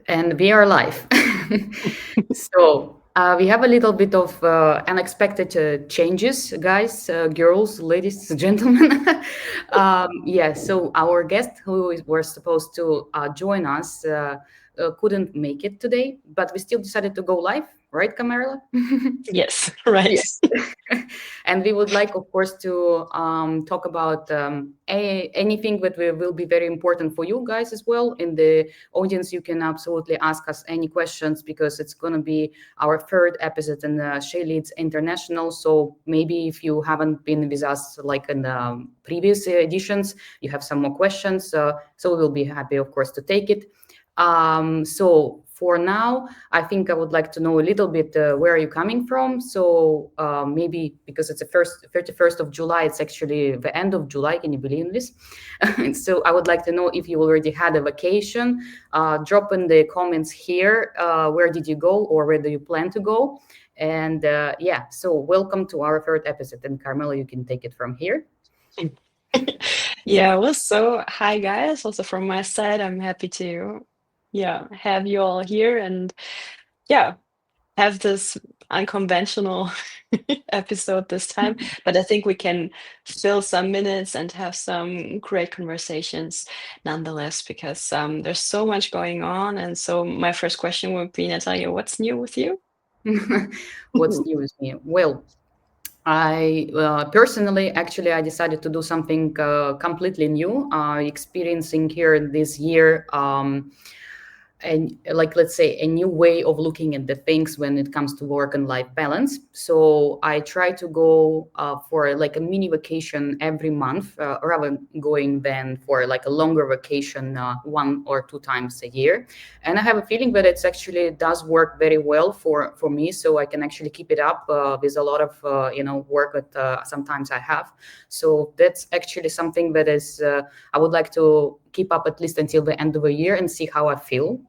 And we are live. So we have a little bit of unexpected changes, guys, girls, ladies, gentlemen. Yeah, so our guest were supposed to join us couldn't make it today, but we still decided to go live, right, Camarilla? Yes, right. Yes. And we would like, of course, to talk about anything that will be very important for you guys as well. In the audience, you can absolutely ask us any questions because it's going to be our third episode in the She Leads International. So maybe if you haven't been with us like in the previous editions, you have some more questions. So we'll be happy, of course, to take it. So for now, I think I would like to know a little bit where are you coming from. So maybe because it's the 31st of July, it's actually the end of July. Can you believe this? So I would like to know if you already had a vacation. Drop in the comments here. Where did you go or where do you plan to go? And yeah, so welcome to our third episode. And Carmela, you can take it from here. Yeah, well, so hi guys. Also from my side, I'm happy to have you all here and yeah, have this unconventional episode this time. But I think we can fill some minutes and have some great conversations nonetheless because there's so much going on. And so my first question would be, Natalia, what's new with you? What's new with me? Well, I personally, actually, I decided to do something completely new. Experiencing here this year, and like let's say a new way of looking at the things when it comes to work and life balance. So I try to go for like a mini vacation every month, rather going than for like a longer vacation 1 or 2 times a year. And I have a feeling that it's actually does work very well for me, so I can actually keep it up with a lot of work that sometimes I have. So that's actually something that is I would like to keep up at least until the end of the year and see how I feel.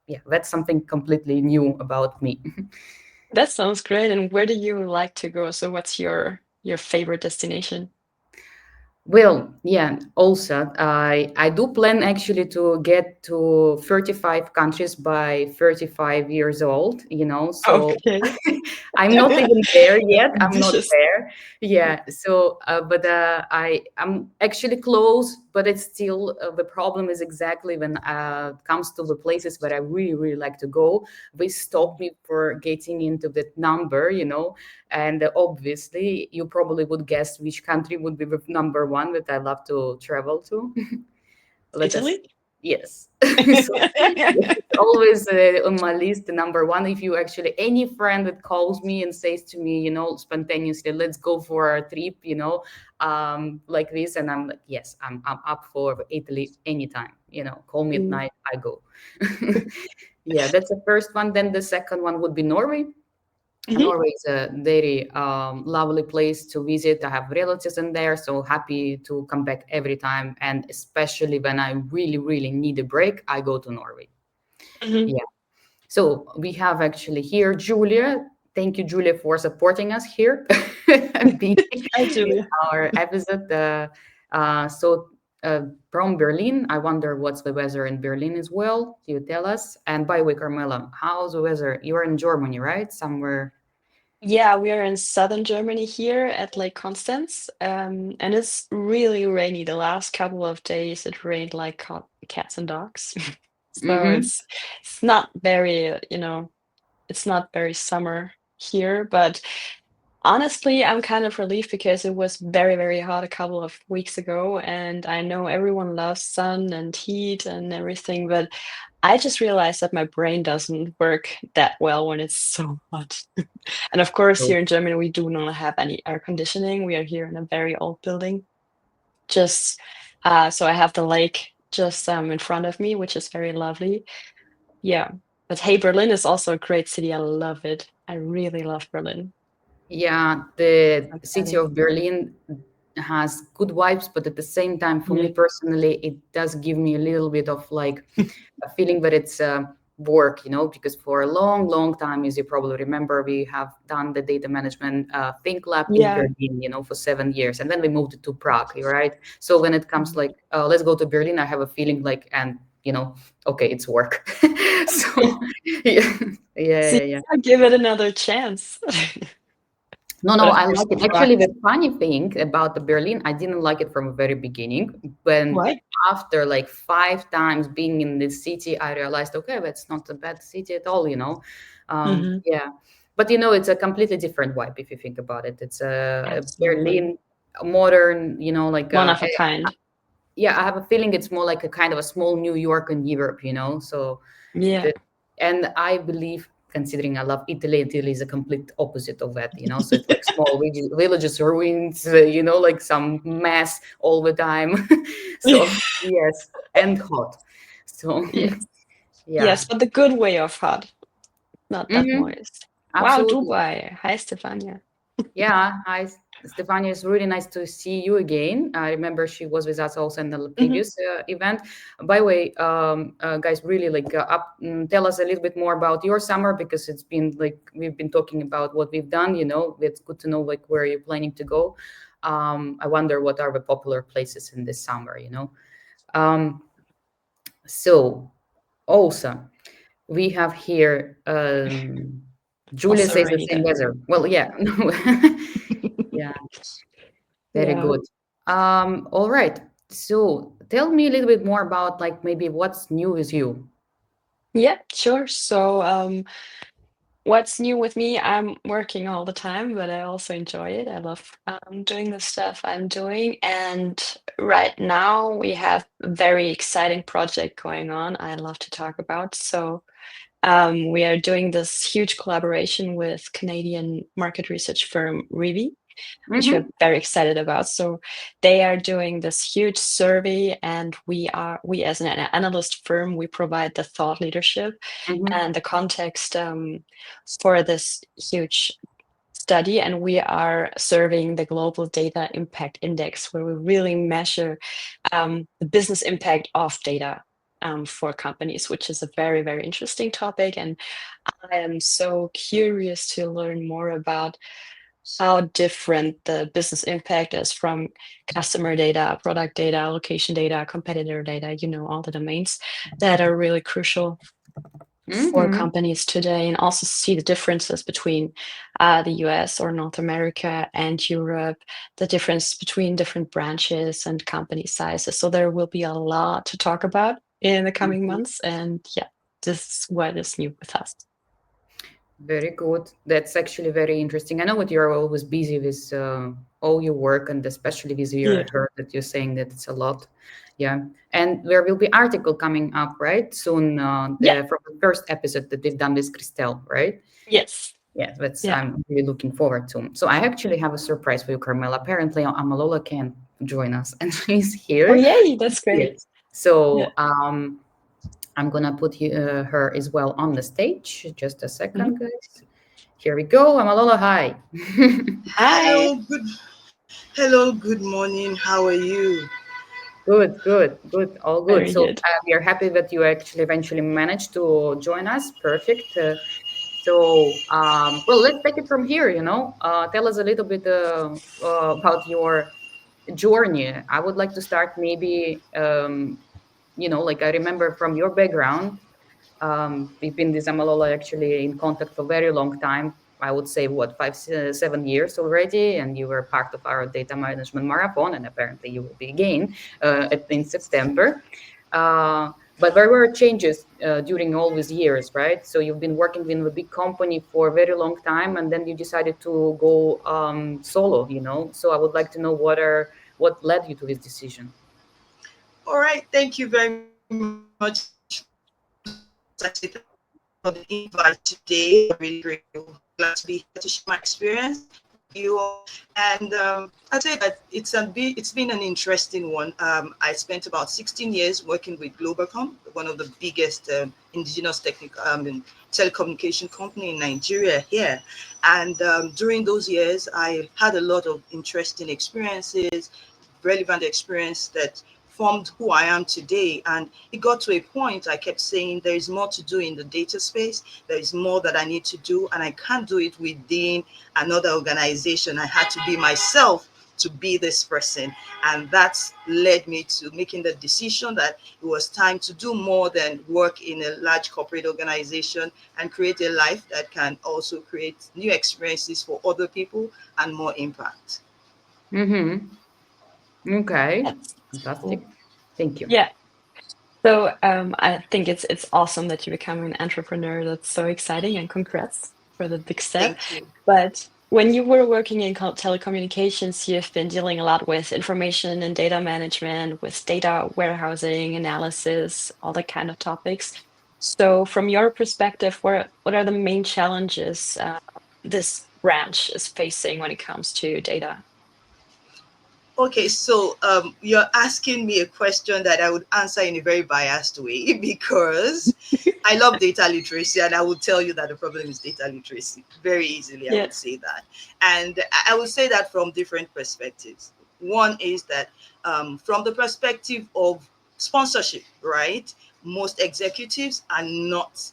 Yeah, that's something completely new about me. That sounds great. And where do you like to go? So what's your favorite destination? Well, yeah, also, I do plan actually to get to 35 countries by 35 years old, so Okay. I'm not even there yet. I'm not Ambitious. there. Yeah, so, but I'm actually close, but it's still, the problem is exactly when it comes to the places where I really, really like to go, they stop me for getting into that number, and obviously, you probably would guess which country would be the number one that I love to travel to. Let us, Italy? yes. So yes, it's always on my list, the number one. If you actually, any friend that calls me and says to me, spontaneously, let's go for a trip, like this, and I'm like, yes, I'm up for Italy anytime. Call me at Mm. night, I go. Yeah, that's the first one. Then the second one would be Norway. Mhm. Norway is a very lovely place to visit. I have relatives in there, so happy to come back every time. And especially when I really, really need a break, I go to Norway. Mhm. Yeah. So we have actually here Julia. Thank you, Julia, for supporting us here, being Hi, in Julia. our episode. So from Berlin, I wonder what's the weather in Berlin as well. You tell us. And by the way, Carmela, how's the weather? You're in Germany, right? Somewhere. Yeah, we are in southern Germany here at Lake Constance, and it's really rainy. The last couple of days, it rained like cats and dogs. So Mm-hmm. it's not very, it's not very summer here, but honestly, I'm kind of relieved because it was very, very hot a couple of weeks ago, and I know everyone loves sun and heat and everything, but I just realized that my brain doesn't work that well when it's so hot. And of course, here in Germany, we do not have any air conditioning. We are here in a very old building. Just so I have the lake just in front of me, which is very lovely. Yeah. But hey, Berlin is also a great city. I love it. I really love Berlin. Yeah, the So city exciting. of Berlin has good vibes, but at the same time, for me Mhm. personally, it does give me a little bit of like a feeling that it's work, because for a long, long time, as you probably remember, we have done the data management Think Lab in Yeah. Berlin, for 7 years, and then we moved it to Prague, right? So when it comes Mhm. like, let's go to Berlin, I have a feeling like, and okay, it's work. So yeah, See, yeah. I'll give it another chance. No, But no, of I course, like the it. Actually, trucks. the funny thing about the Berlin, I didn't like it from the very beginning. When What? after like 5 times being in this city, I realized, okay, that's not a bad city at all, Hmm. Yeah, but it's a completely different vibe if you think about it. It's a Absolutely. Berlin, modern, like One of a kind. yeah, I have a feeling it's more like a kind of a small New York in Europe. So Yeah. the, and I believe, considering I love Italy, Italy is a complete opposite of that. So it's like small villages, ruins, like some mess all the time. So yes, and hot. So Yes. yeah. Yes, but the good way of hot, not that Hmm. moist. Wow, Absolutely. Dubai. Hi, Stefania. Yeah, hi, Stefania. It's really nice to see you again. I remember she was with us also in the Hmm. previous event. By the way, guys, really like tell us a little bit more about your summer, because it's been like we've been talking about what we've done. It's good to know like where you're planning to go. I wonder what are the popular places in this summer. Um, so also we have here Julia Also says the rainy same there. weather. Well, yeah. Yeah. Very Yeah. good. All right. So tell me a little bit more about like maybe what's new with you. Yeah, sure. So, what's new with me? I'm working all the time, but I also enjoy it. I love doing the stuff I'm doing. And right now, we have a very exciting project going on. I love to talk about. So, we are doing this huge collaboration with Canadian market research firm Revi, which we're Mm-hmm. very excited about. So they are doing this huge survey, and we as an analyst firm, we provide the thought leadership Mm-hmm. and the context for this huge study. And we are serving the Global Data Impact Index, where we really measure the business impact of data. For companies, which is a very, very interesting topic. And I am so curious to learn more about how different the business impact is from customer data, product data, location data, competitor data, all the domains that are really crucial for Mm-hmm. companies today, and also see the differences between the US or North America and Europe, the difference between different branches and company sizes. So there will be a lot to talk about in the coming Mm-hmm. months. And yeah, this is what is new with us. Very good. That's actually very interesting. I know that you're always busy with all your work, and especially this year, I Yeah. heard that you're saying that it's a lot. Yeah. And there will be article coming up, right? Soon, Yeah. from the first episode that we've done with Christelle, right? Yes. Yeah, that's Yeah. I'm really looking forward to. So I actually have a surprise for you, Carmela. Apparently, Amalola can join us, and she's Oh, here. yay. That's great. Yes. Yeah. So I'm gonna put her as well on the stage. Just a Mhm. second, guys. Here we go. Amalola, hi. Hi. Hello, good morning. How are you? Good, good, good. All good. Very So good. we are happy that you actually eventually managed to join us. Perfect. Well, let's take it from here. Tell us a little bit about your journey. I would like to start maybe, like I remember from your background, we've been with Amalola actually in contact for a very long time. I would say what 7 years already, and you were part of our data management marathon, and apparently you will be again in September. But there were changes during all these years, right? So you've been working in a big company for a very long time, and then you decided to go solo. So I would like to know what led you to this decision. All right, thank you very much. I say thank you for the invite today. I'm really grateful. Glad to be here to share my experience with you all. And I'd say that it's been an interesting one. I spent about 16 years working with Globacom, one of the biggest indigenous telecommunication company in Nigeria here. And during those years, I had a lot of interesting experiences, relevant experience that formed who I am today. And it got to a point I kept saying there is more to do in the data space. There is more that I need to do, and I can't do it within another organization. I had to be myself to be this person. And that's led me to making the decision that it was time to do more than work in a large corporate organization and create a life that can also create new experiences for other people and more impact. Okay, That's fantastic. cool. Thank you. Yeah. So I think it's awesome that you become an entrepreneur. That's so exciting, and congrats for the big step. Thank you. But when you were working in telecommunications, you've been dealing a lot with information and data management, with data warehousing, analysis, all that kind of topics. So from your perspective, what are the main challenges this branch is facing when it comes to data? Okay, so you're asking me a question that I would answer in a very biased way because I love data literacy, and I will tell you that the problem is data literacy. Very easily, I Yeah. would say that. And I would say that from different perspectives. One is that from the perspective of sponsorship, right? Most executives are not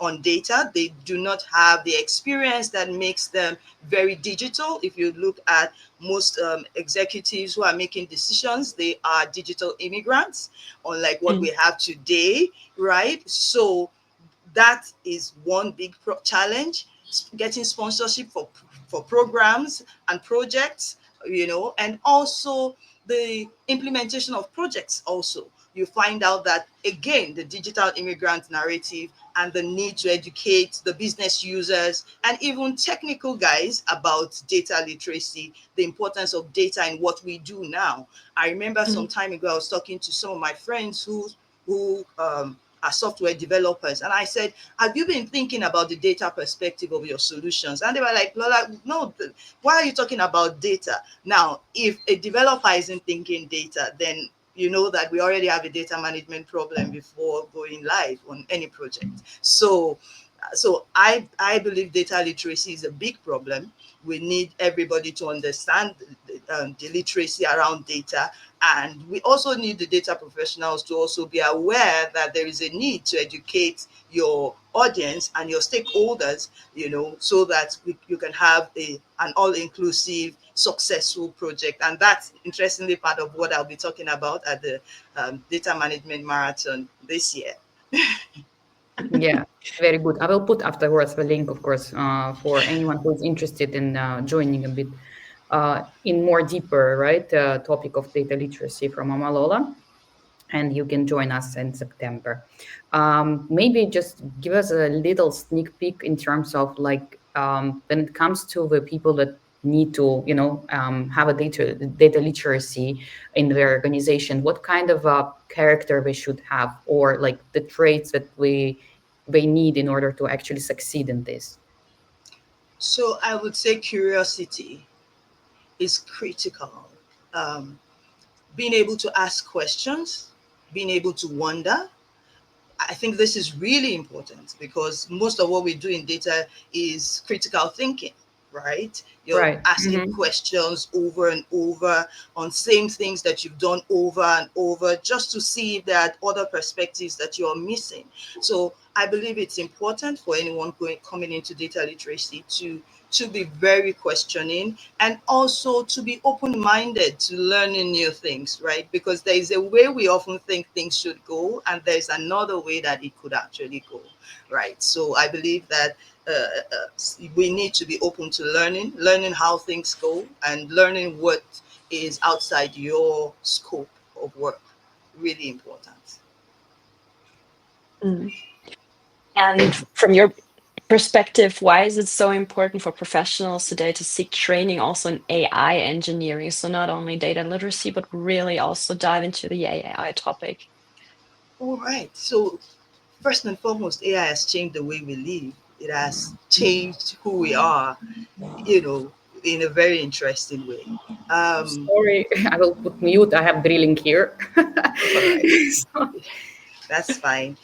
on data. They do not have the experience that makes them very digital. If you look at most executives who are making decisions, they are digital immigrants, unlike what we have today, right? So that is one big challenge, getting sponsorship for programs and projects, and also the implementation of projects. Also, you find out that again, the digital immigrant narrative and the need to educate the business users and even technical guys about data literacy, the importance of data in what we do now. I remember some time ago I was talking to some of my friends who are software developers, and I said, have you been thinking about the data perspective of your solutions? And they were like, Lola, no, why are you talking about data? Now, if a developer isn't thinking data, then you know that we already have a data management problem before going live on any project. So I believe data literacy is a big problem. We need everybody to understand the literacy around data, and we also need the data professionals to also be aware that there is a need to educate your audience and your stakeholders, so that you can have an all-inclusive, successful project. And that's interestingly part of what I'll be talking about at the Data Management Marathon this year. Yeah, very good. I will put afterwards the link, of course, for anyone who is interested in joining a bit in more deeper, right, topic of data literacy from Amalola. And you can join us in September. Maybe just give us a little sneak peek in terms of like when it comes to the people that need to, have a data literacy in their organization. What kind of character they should have, or like the traits that they need in order to actually succeed in this? So I would say curiosity is critical. Um, Being able to ask questions, being able to wonder. I think this is really important because most of what we do in data is critical thinking, right? You're Right. asking questions over and over on same things that you've done over and over just to see if there are other perspectives that you're missing. So I believe it's important for anyone coming into data literacy to be very questioning and also to be open-minded to learning new things, right? Because there is a way we often think things should go, and there's another way that it could actually go, right? So I believe that we need to be open to learning how things go, and learning what is outside your scope of work. Really important. Mm. And from your perspective, why is it so important for professionals today to seek training also in AI engineering? So not only data literacy, but really also dive into the AI topic. All right. So first and foremost, AI has changed the way we live. It has changed who we are, in a very interesting way. Um, Sorry, I will put mute. I have drilling here. all right. That's fine.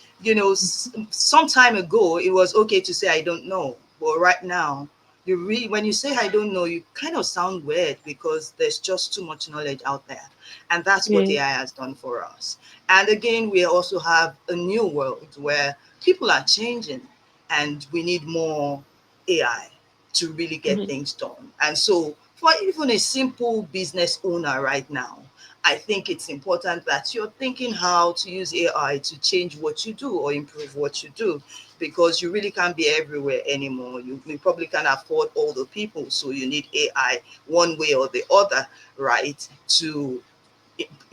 Some time ago, it was okay to say I don't know, but right now, when you say I don't know, you kind of sound weird because there's just too much knowledge out there, and that's what Mm. AI has done for us. And again, we also have a new world where people are changing, and we need more AI to really get Mhm. things done. And so, for even a simple business owner right now, I think it's important that you're thinking how to use AI to change what you do or improve what you do, because you really can't be everywhere anymore. You probably can't afford all the people, so you need AI one way or the other, right, to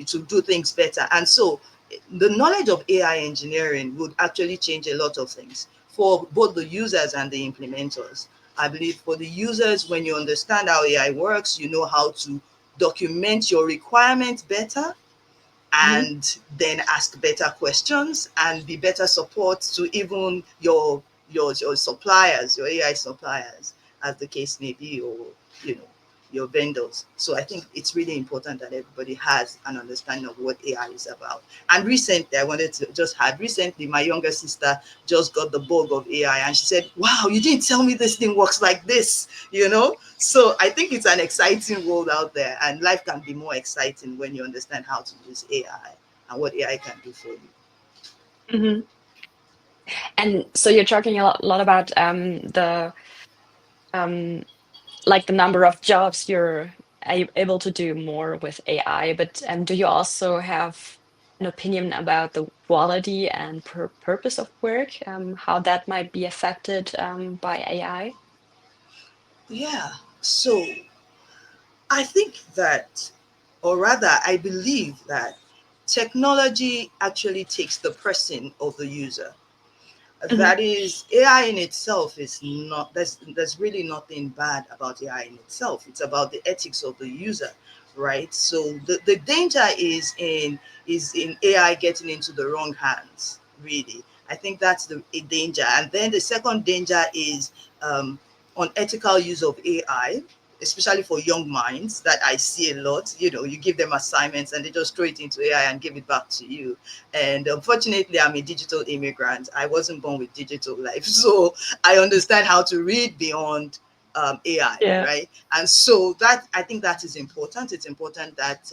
do things better. And so the knowledge of AI engineering would actually change a lot of things for both the users and the implementers. I believe for the users, when you understand how AI works, you know how to document your requirements better, and then ask better questions and be better support to even your suppliers, your AI suppliers, as the case may be, or you know, your vendors. So I think it's really important that everybody has an understanding of what AI is about. And recently, I wanted to just add, recently my younger sister just got the bug of AI, and she said, wow, you didn't tell me this thing works like this, you know? So I think it's an exciting world out there, and life can be more exciting when you understand how to use AI and what AI can do for you. Mhm. And so you're talking a lot about the um, like the number of jobs you're able to do more with AI, but do you also have an opinion about the quality and purpose of work, how that might be affected by AI? Yeah. So I think that, or rather, I believe that technology actually takes the person of the user. Mhm. That is, AI in itself is not, there's really nothing bad about AI in itself. It's about the ethics of the user, right? So the danger is in AI getting into the wrong hands, really. I think that's the a danger. And then the second danger is unethical use of AI, especially for young minds, that I see a lot. You know, you give them assignments and they just throw it into AI and give it back to you. And unfortunately, I'm a digital immigrant. I wasn't born with digital life. So I understand how to read beyond AI, Yeah. right? And so that, I think that is important. It's important that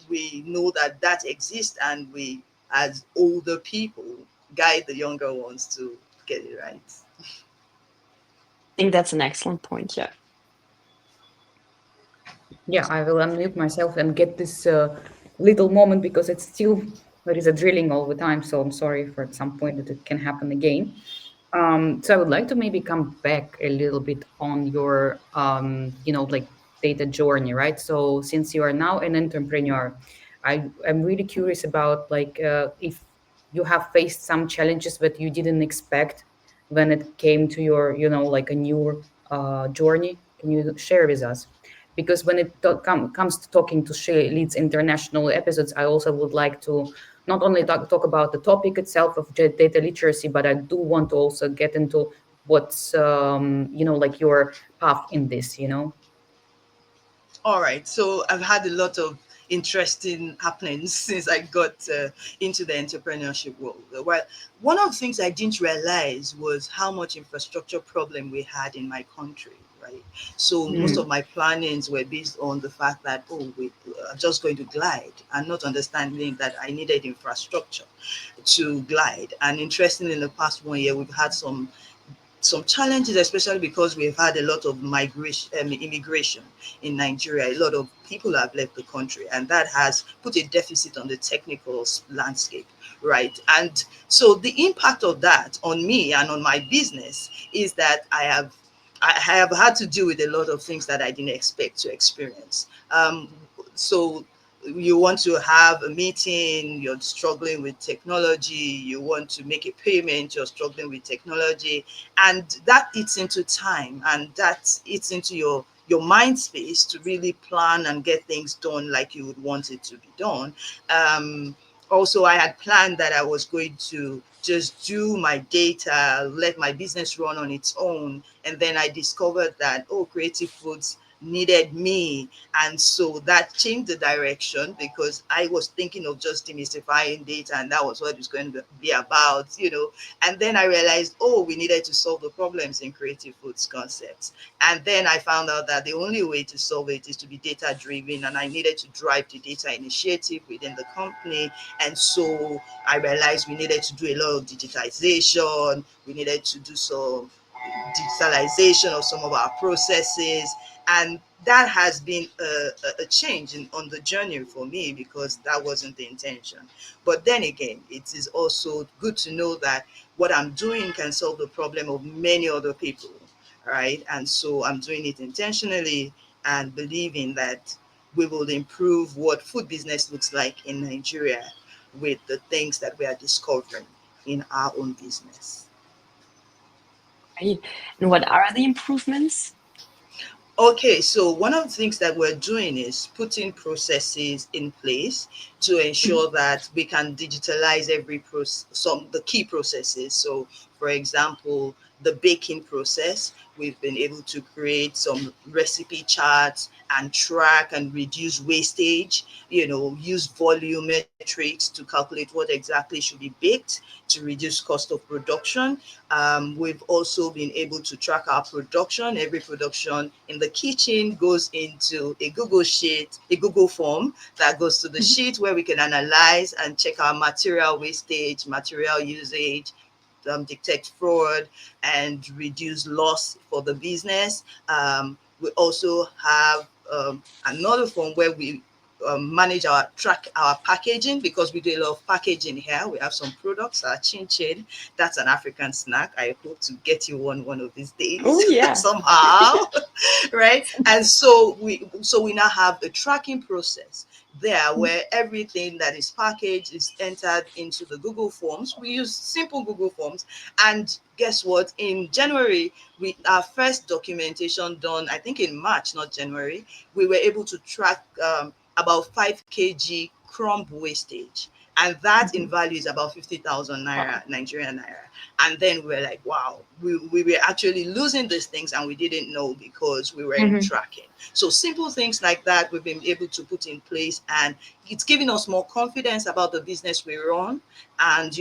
we know that that exists, and we, as older people, guide the younger ones to get it right. I think that's an excellent point. Yeah. Yeah, I will unmute myself and get this little moment because it's still there is a drilling all the time. So I'm sorry for at some point that it can happen again. So I would like to maybe come back a little bit on your, like data journey, right? So since you are now an entrepreneur, I'm really curious about like if you have faced some challenges that you didn't expect when it came to your, like a new journey. Can you share with us? Because when it comes to talking to She Leads International episodes, I also would like to not only talk about the topic itself of data literacy, but I do want to also get into what's, like your path in this. All right. So I've had a lot of interesting happenings since I got into the entrepreneurship world. Well, one of the things I didn't realize was how much infrastructure problem we had in my country. Right. So most Mm. of my plannings were based on the fact that, oh, we are just going to glide, and not understanding that I needed infrastructure to glide. And interestingly, in the past 1 year, we've had some challenges, especially because we've had a lot of immigration in Nigeria. A lot of people have left the country, and that has put a deficit on the technical landscape, right? And so the impact of that on me and on my business is that I have had to deal with a lot of things that I didn't expect to experience. So you want to have a meeting, you're struggling with technology, you want to make a payment, you're struggling with technology, and that eats into time, and that eats into your mind space to really plan and get things done like you would want it to be done. Also, I had planned that I was going to just do my data, let my business run on its own, and then I discovered that, oh, Creative Foods needed me. And so that changed the direction, because I was thinking of just demystifying data, and that was what it was going to be about. And then I realized, oh, we needed to solve the problems in Creative Foods concepts. And then I found out that the only way to solve it is to be data driven, and I needed to drive the data initiative within the company. And so I realized we needed to do a lot of digitization, we needed to do some digitalization of some of our processes. And that has been a change on the journey for me, because that wasn't the intention. But then again, it is also good to know that what I'm doing can solve the problem of many other people, right? And so I'm doing it intentionally and believing that we will improve what food business looks like in Nigeria with the things that we are discovering in our own business. Right. And what are the improvements? Okay, so one of the things that we're doing is putting processes in place to ensure that we can digitalize every process, some the key processes. So, for example, the baking process, we've been able to create some recipe charts and track and reduce wastage. Use volumetrics to calculate what exactly should be baked to reduce cost of production. We've also been able to track our production. Every production in the kitchen goes into a Google sheet, a Google form that goes to the sheet where we can analyze and check our material wastage, material usage, detect fraud, and reduce loss for the business. We also have another form where we manage track our packaging, because we do a lot of packaging here. We have some products, our chin chin. That's an African snack. I hope to get you one of these days Oh yeah. somehow, right? And so we now have a tracking process there where everything that is packaged is entered into the Google Forms. We use simple Google Forms, and guess what? In January, our first documentation done, I think in March, not January, we were able to track about 5 kg crumb wastage. And that in value is about 50,000 naira, Wow. Nigerian naira. And then we were like, wow, we were actually losing these things and we didn't know because we were in tracking. So simple things like that we've been able to put in place, and it's giving us more confidence about the business we run, and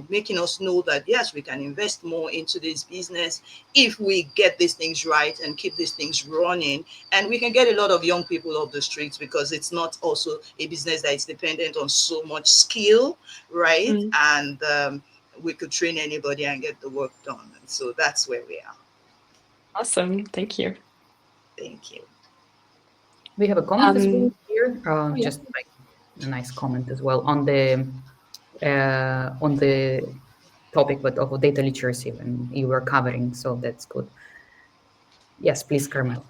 making us know that yes, we can invest more into this business if we get these things right and keep these things running, and we can get a lot of young people off the streets, because it's not also a business that is dependent on so much skill, right? Mm. And we could train anybody and get the work done. And so that's where we are. Awesome. Thank you. Thank you. We have a comment as well here, yeah. just like a nice comment as well on the topic but of data literacy when you were covering, so that's good. Yes, please, Carmel.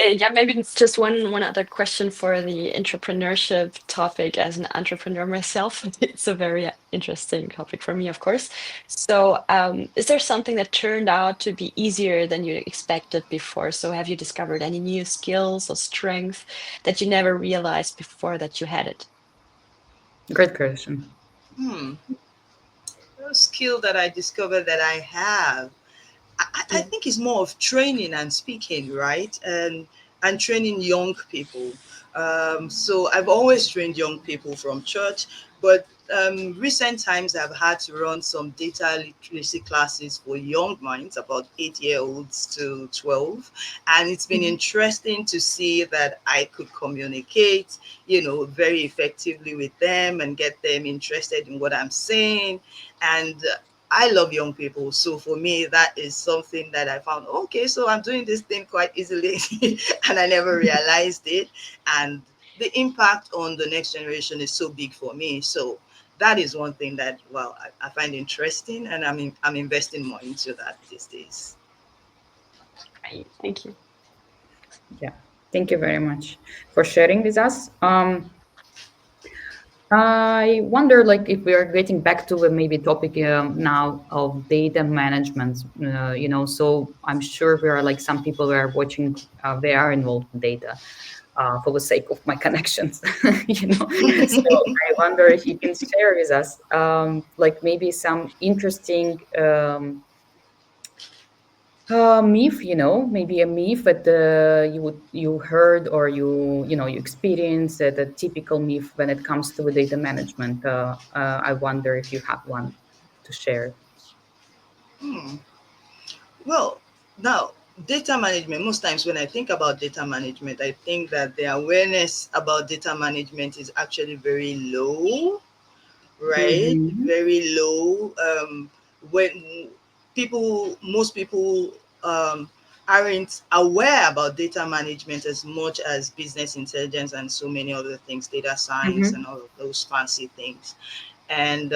Yeah, maybe it's just one other question for the entrepreneurship topic. As an entrepreneur myself, it's a very interesting topic for me, of course. So, is there something that turned out to be easier than you expected before? So, have you discovered any new skills or strength that you never realized before that you had it? Great question. A skill that I discovered that I have, I Yeah. think it's more of training and speaking, right? And training young people. So I've always trained young people from church, but recent times I've had to run some data literacy classes for young minds, about 8-year-olds to 12. And it's been interesting to see that I could communicate, very effectively with them and get them interested in what I'm saying. And I love young people. So for me, that is something that I found, okay, so I'm doing this thing quite easily and I never realized it. And the impact on the next generation is so big for me. So that is one thing that, well, I find interesting, and I'm investing more into that these days. Great. Thank you. Yeah, thank you very much for sharing with us. I wonder, like, if we are getting back to a maybe topic now of data management. So I'm sure there are like some people who are watching. They are involved in data for the sake of my connections. So I wonder if you can share with us, like maybe some interesting. Myth, maybe a myth that you heard or you experienced, the typical myth when it comes to data management. I wonder if you have one to share. Hmm. Well, now, data management, most times when I think about data management, I think that the awareness about data management is actually very low, right? Mm-hmm. Very low. When most people um, aren't aware about data management as much as business intelligence and so many other things, data science and all of those fancy things. And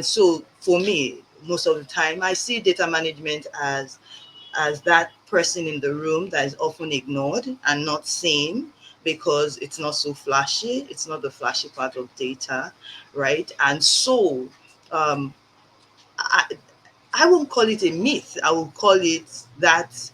so for me, most of the time, I see data management as that person in the room that is often ignored and not seen because it's not so flashy. It's not the flashy part of data, right? And so um, I, I won't call it a myth. I will call it that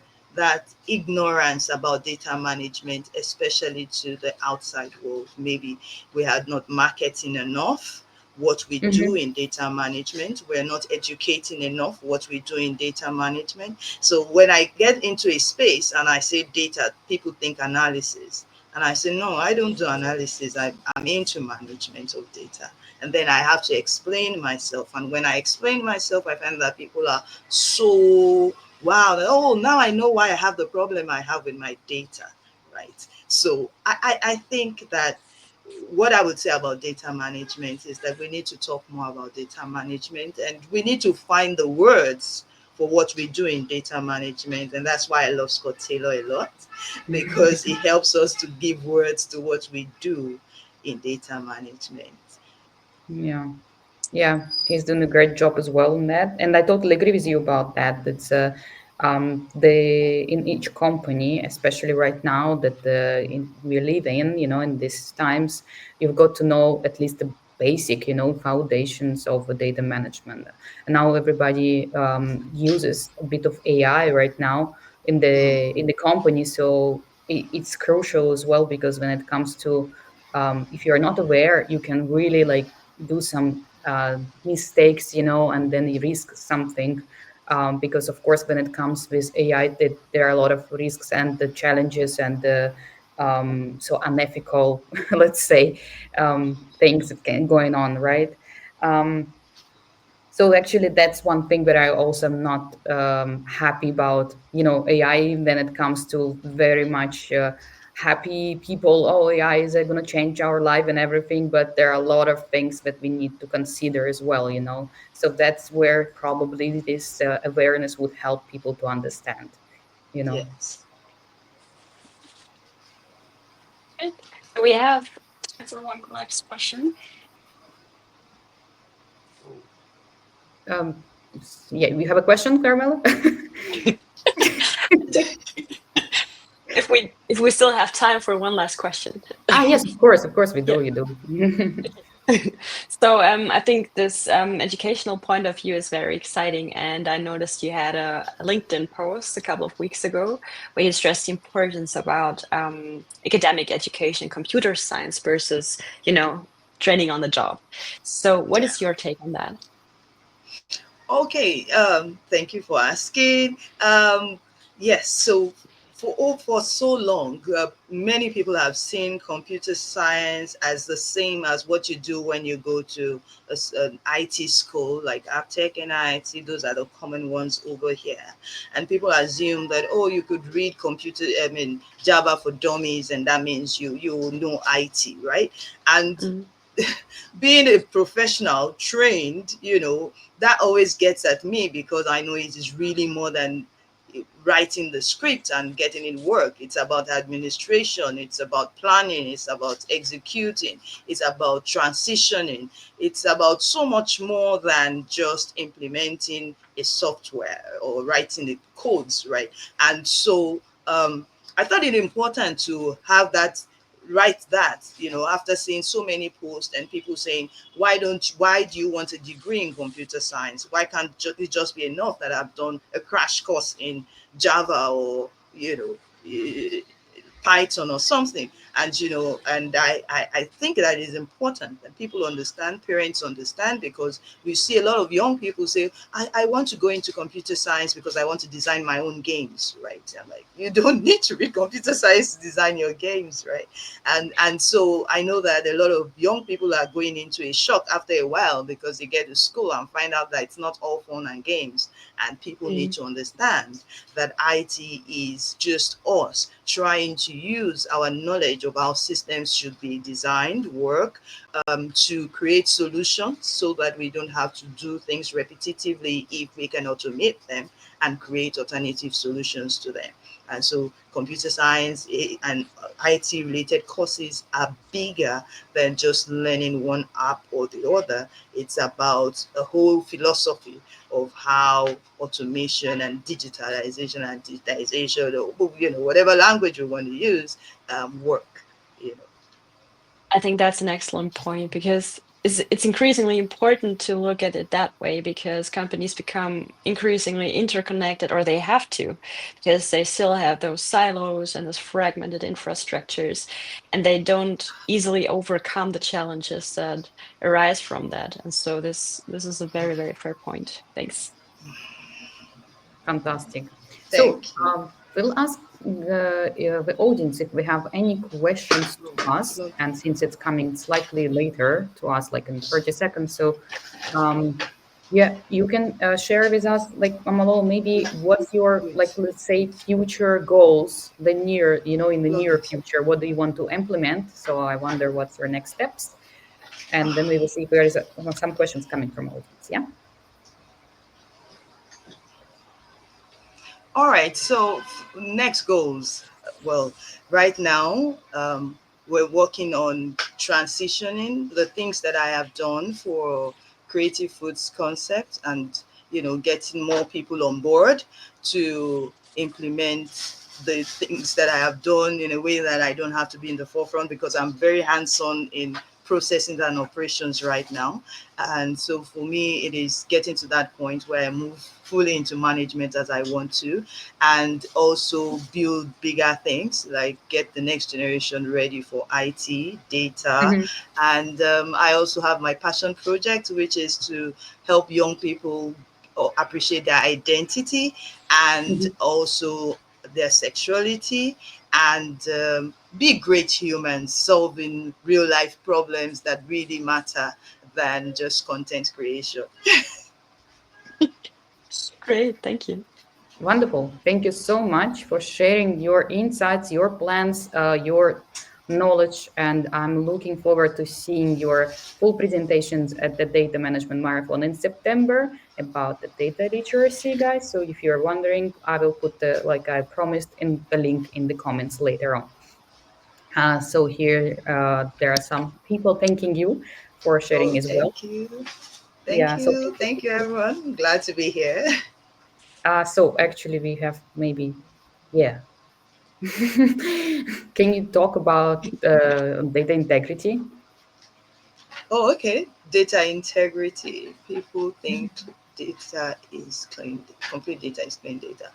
ignorance about data management, especially to the outside world. Maybe we had not marketing enough what we do in data management. We're not educating enough what we do in data management. So when I get into a space and I say data, people think analysis. And I say, no, I don't do analysis. I'm into management of data. And then I have to explain myself. And when I explain myself, I find that people are so, wow, oh, now I know why I have the problem I have with my data, right? So I think that what I would say about data management is that we need to talk more about data management, and we need to find the words for what we do in data management. And that's why I love Scott Taylor a lot, because he helps us to give words to what we do in data management. Yeah. Yeah, he's doing a great job as well in that. And I totally agree with you about that. That's the in each company, especially right now that we live in, in these times, you've got to know at least the basic, foundations of the data management. And now everybody uses a bit of AI right now in the company, so it's crucial as well, because when it comes to if you're not aware, you can really like do some mistakes, and then you risk something. Because of course, when it comes with AI, there are a lot of risks and the challenges and the so unethical, let's say, things that can going on, right? So actually, that's one thing that I also am not happy about. AI when it comes to very much happy people. Oh, AI is going to change our life and everything, but there are a lot of things that we need to consider as well. So that's where probably this awareness would help people to understand. You know. Yes. Good. So we have time for one last question. Um, yeah, we have a question, Carmela. If we still have time for one last question. Yes, of course we do. Yeah. You do. So I think this educational point of view is very exciting, and I noticed you had a LinkedIn post a couple of weeks ago where you stressed the importance about academic education, computer science versus training on the job. So what is your take on that? Okay, thank you for asking. Yes, so for so long, many people have seen computer science as the same as what you do when you go to an IT school like Aptech and IIT. Those are the common ones over here, and people assume that, oh, you could read Java for Dummies, and that means you know IT, right? And being a professional trained, that always gets at me, because I know it is really more than writing the script and getting it work. It's about administration, it's about planning, it's about executing, it's about transitioning, it's about so much more than just implementing a software or writing the codes, right? And so I thought it important to have that, write that, after seeing so many posts and people saying, why do you want a degree in computer science? Why can't it just be enough that I've done a crash course in Java or Python or something? And I think that is important that people understand, parents understand, because we see a lot of young people say, I want to go into computer science because I want to design my own games, right? I'm like, you don't need to read computer science to design your games, right? And so I know that a lot of young people are going into a shock after a while, because they get to school and find out that it's not all fun and games. And people need to understand that IT is just us trying to use our knowledge of how systems should be designed, work, to create solutions so that we don't have to do things repetitively if we can automate them and create alternative solutions to them. And so computer science and IT related courses are bigger than just learning one app or the other. It's about a whole philosophy of how automation and digitization, or whatever language you want to use, work. I think that's an excellent point because it's increasingly important to look at it that way because companies become increasingly interconnected, or they have to, because they still have those silos and those fragmented infrastructures, and they don't easily overcome the challenges that arise from that. And so this is a very, very fair point. Thanks. Fantastic. Thank So we'll ask the audience if we have any questions to us, and since it's coming slightly later to us, like in 30 seconds, so yeah, you can share with us, like Amalo, maybe what's your, like, let's say, future goals, the near, in the near future, what do you want to implement? So I wonder what's your next steps, and then we will see if there is some questions coming from audience. Yeah. All right, so next goals. Well, right now, we're working on transitioning the things that I have done for Creative Foods Concept and, getting more people on board to implement the things that I have done in a way that I don't have to be in the forefront, because I'm very hands-on in processing and operations right now. And so for me, it is getting to that point where I move fully into management as I want to, and also build bigger things, like get the next generation ready for IT, data. And I also have my passion project, which is to help young people appreciate their identity and also their sexuality, and be great humans solving real life problems that really matter than just content creation. Great, thank you. Wonderful. Thank you so much for sharing your insights, your plans, your knowledge, and I'm looking forward to seeing your full presentations at the Data Management Marathon in September about the data literacy, guys. So if you're wondering, I will put like I promised, in the link in the comments later on. So here, there are some people thanking you for sharing Oh, as well. thank you. Yeah. So Thank you, everyone. Glad to be here. so actually, we have maybe, yeah. Can you talk about data integrity? Oh, okay. Data integrity. People think data is clean, complete data is clean data.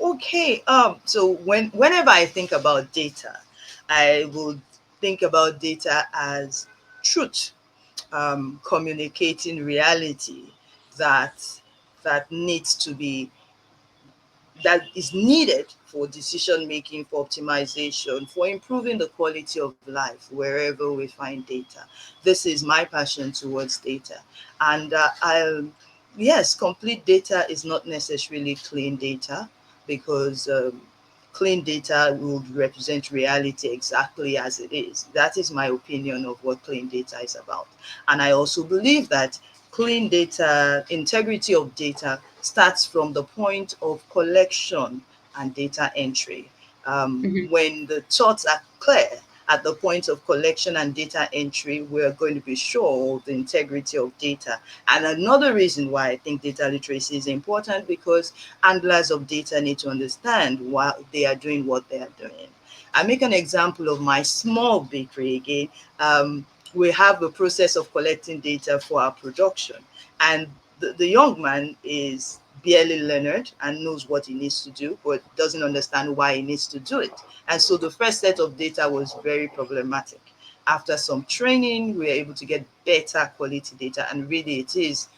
Okay. So whenever I think about data, I would think about data as truth, communicating reality that needs to be, that is needed for decision making, for optimization, for improving the quality of life wherever we find data. This is my passion towards data. And yes, complete data is not necessarily clean data, because clean data would represent reality exactly as it is. That is my opinion of what clean data is about. And I also believe that clean data, integrity of data, starts from the point of collection and data entry. When the thoughts are clear at the point of collection and data entry, we're going to be sure of the integrity of data. And another reason why I think data literacy is important, because handlers of data need to understand why they are doing what they are doing. I make an example of my small bakery again. We have a process of collecting data for our production, and the young man is barely learned and knows what he needs to do, but doesn't understand why he needs to do it. And so the first set of data was very problematic. After some training, we were able to get better quality data, and really it is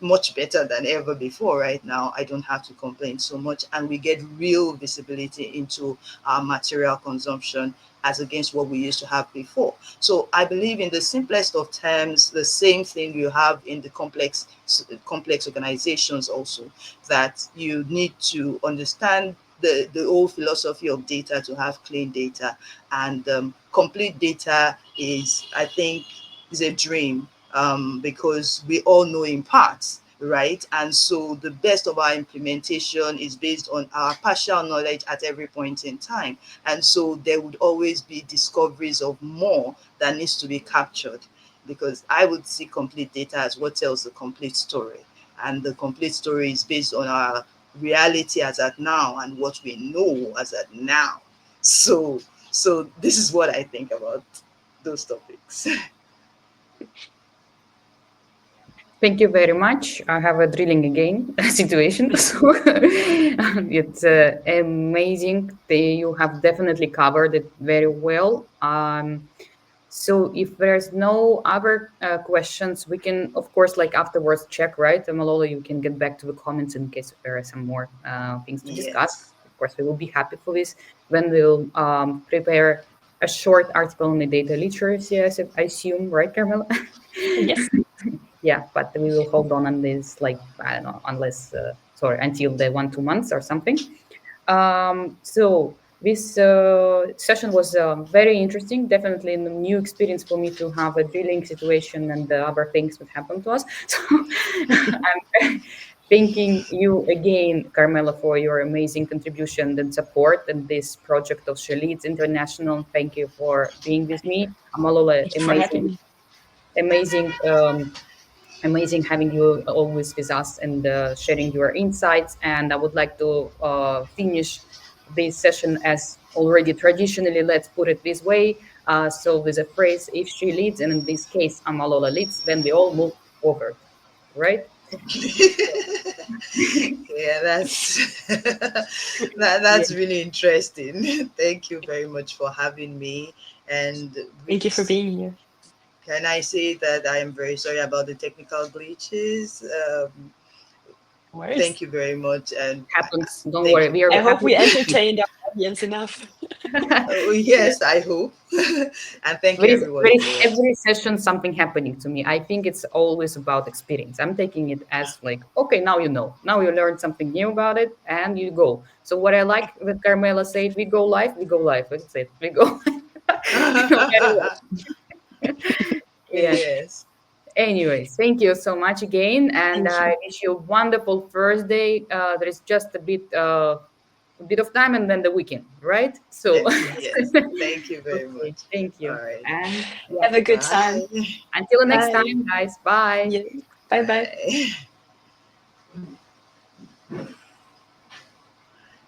much better than ever before. Right now, I don't have to complain so much, and we get real visibility into our material consumption as against what we used to have before. So I believe, in the simplest of terms, the same thing you have in the complex organizations also, that you need to understand the whole philosophy of data to have clean data, and complete data is, I think, is a dream, because we all know in parts, right? And so the best of our implementation is based on our partial knowledge at every point in time. And so there would always be discoveries of more that needs to be captured, because I would see complete data as what tells the complete story. And the complete story is based on our reality as at now and what we know as at now. So this is what I think about those topics. Thank you very much. I have a drilling again situation. So it's amazing. You have definitely covered it very well. So if there's no other questions, we can, of course, like afterwards check, right? Malolo, you can get back to the comments in case there are some more things to discuss. Yes. Of course, we will be happy for this. Then we'll prepare a short article on the data literacy, I assume, right, Carmela? Yes. Yeah, but we will hold on this, like, I don't know, unless, until the 1-2 months or something. So this session was very interesting, definitely a new experience for me to have a drilling situation and the other things that happened to us. So I'm thanking you again, Carmela, for your amazing contribution and support in this project of SheLeads International. Thank you for being with me. Amalola, Thank you for having me. amazing amazing having you always with us and sharing your insights. And I would like to finish this session as already traditionally, let's put it this way. So with a phrase, if she leads, and in this case, Amalola leads, then we all move forward, right? Yeah, that's really interesting. Thank you very much for having me. And Thank you for being here. can I say that I am very sorry about the technical glitches? Thank you very much. And Happens. Don't worry. We are I hope happy. we entertained our audience enough. oh, yes, I hope. And thank you, There is everyone. every session something happening to me. I think it's always about experience. I'm taking it as like, okay, now you know. Now you learned something new about it and you go. So what I like with Carmela said, we go live, we go live. That's it. We go. No matter what. Yeah. Yes. Anyways, thank you so much again. And Thank I you. wish you a wonderful Thursday. There is just a bit of time and then the weekend, right? So Yes. Thank you very okay, much. thank you. All right. And Have a good Bye. time. until the next Bye. time, guys. Bye. Yeah. Bye bye. Bye.